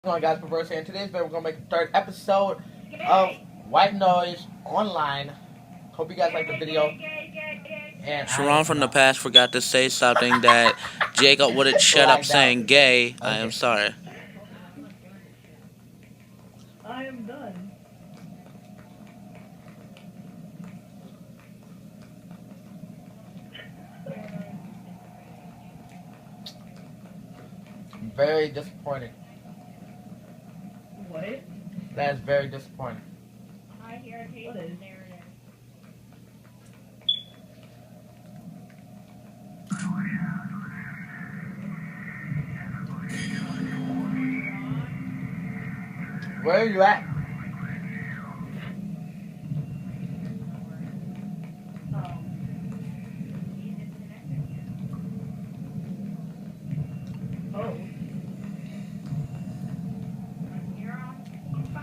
What's going on, guys? Perverse here. In today's video, we're gonna make the third episode of White Noise Online. Hope you guys like the video. And Sharon from the past forgot to say something that Jacob wouldn't shut up saying gay. I am sorry. I am done. Very disappointing. What? That is very disappointing. I hear a tape narrative. Where are you at?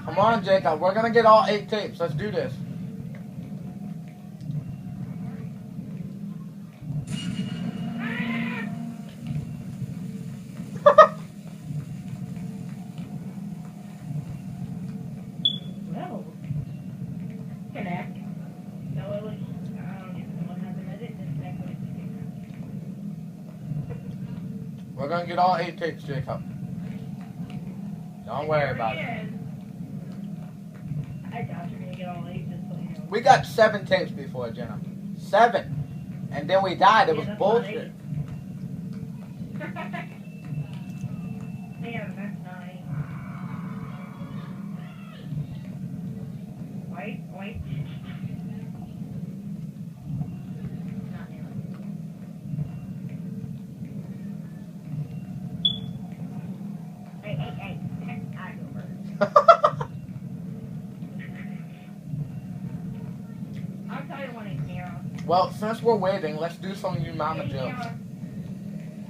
Come on, Jacob. We're gonna get all 8 tapes. Let's do this. No. Connect. No, it was. I don't even know what happened. I didn't disconnect when We're gonna get all 8 tapes, Jacob. Don't worry about it. I doubt you're gonna get all 8 just so you know. We got 7 tapes before, Jenna. 7. And then we died. It was bullshit. Yeah, that's 9. White. Not nearly. Hey. I go first. I'll tell you when it's near. Well, since we're waiting, let's do some new mama jokes.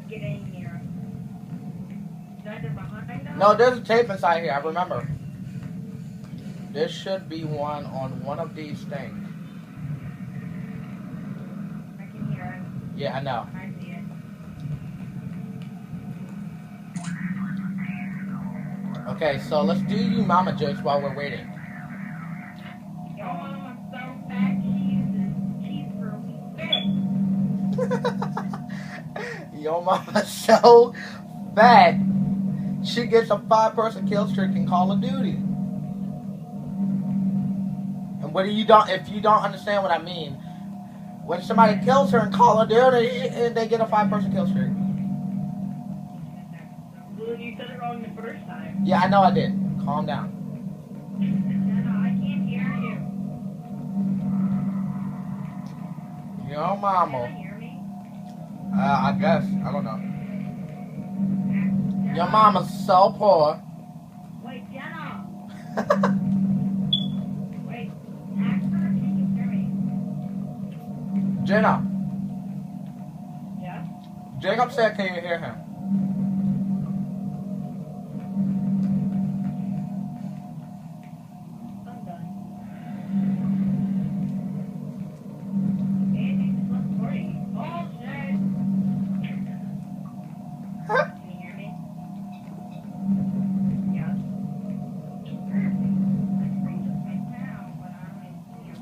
Get in here. Is that there behind us? No, there's a tape inside here. I remember. There should be one on one of these things. I can hear it. Yeah, I know. I see it. Okay, so let's do you mama jokes while we're waiting. Your mama's so fat she uses cheese for Yo mama's so fat, she gets a 5-person kill streak in Call of Duty. And what do you don't? If you don't understand what I mean, when somebody kills her in Call of Duty, they get a 5-person kill streak. Well, you said it wrong the first time. Yeah, I know I did. Calm down. No, I can't hear you. Yo Can mama. you hear me? I guess. I don't know. Your mama's so poor. Wait, Jenna. Wait, ask her, can you hear me? Jenna, Yeah? Jacob said, can you hear him? I'm done. Andy, just left recording. Oh, shit. Can you hear me? Yeah. My screen just went down, but I don't even see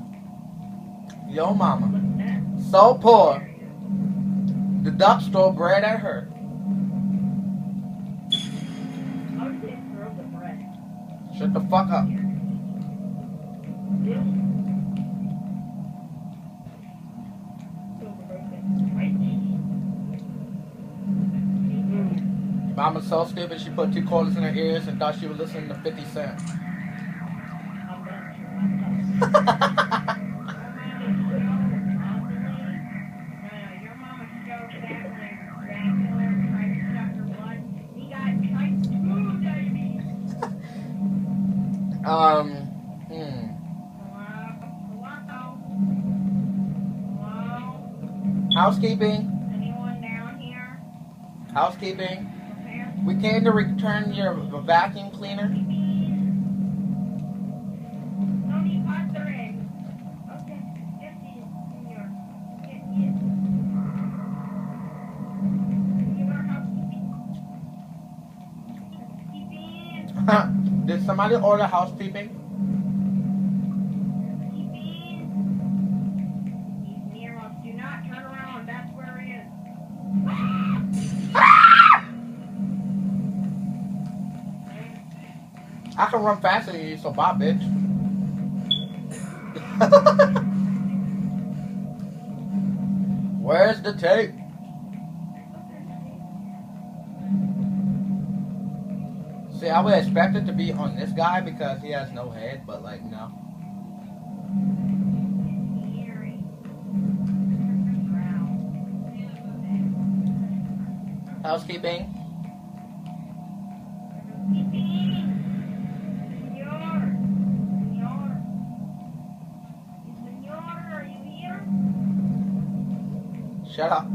him. Yo mama, What's next? so poor. There he is. The duck stole bread at her. How did they throw the bread? Shut the fuck up. Yeah. Mama's so stupid she put 2 quarters in her ears and thought she was listening to 50 Cent. Housekeeping. Anyone down here? Housekeeping. Okay. We came to return your vacuum cleaner. No need pasta in. Okay. Just eat it. In your. Get it. You are housekeeping. Did somebody order housekeeping? He's near us. Do not turn around. That's where he is. I can run faster than you, so bye, bitch. Where's the tape? See, I would expect it to be on this guy because he has no head, but like, no. Housekeeping. Shut up.